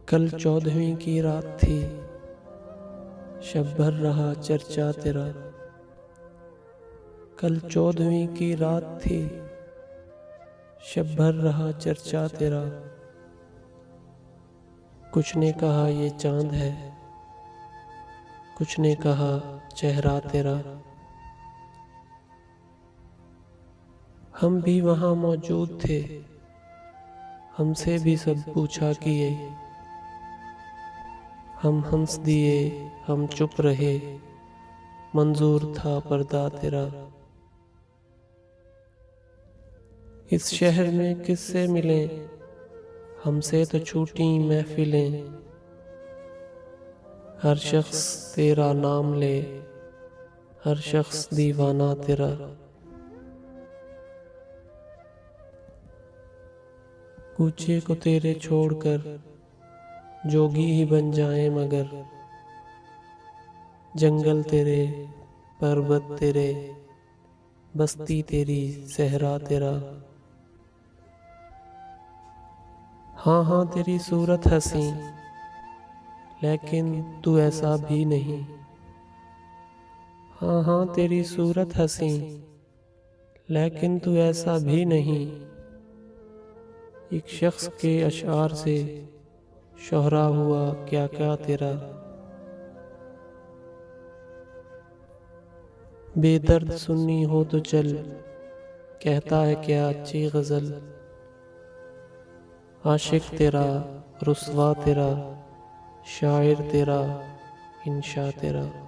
कल 14वीं की रात थी, शब भर रहा चर्चा तेरा। कल 14वीं की रात थी, शब भर रहा चर्चा तेरा। कुछ ने कहा ये चांद है, कुछ ने कहा चेहरा तेरा। हम भी वहाँ मौजूद थे, हमसे भी सब पूछा किए। हम हंस दिए, हम चुप रहे, मंजूर था पर्दा तेरा। इस शहर में किससे मिलें, हमसे तो छूटी महफिलें। हर शख्स तेरा नाम ले, हर शख्स दीवाना तेरा। कूचे को तेरे छोड़कर जोगी ही बन जाए मगर। जंगल तेरे, पर्वत तेरे, बस्ती तेरी, सहरा तेरा। हाँ हाँ तेरी सूरत हंसी, लेकिन तू ऐसा भी नहीं। हाँ हाँ तेरी सूरत हंसी, लेकिन तू ऐसा भी नहीं। एक शख्स के अशआर से शोहरा हुआ क्या क्या तेरा। बेदर्द सुन्नी हो तो चल, कहता है क्या अच्छी गज़ल। आशिक तेरा, रुसवा तेरा, शायर तेरा, इंशा तेरा।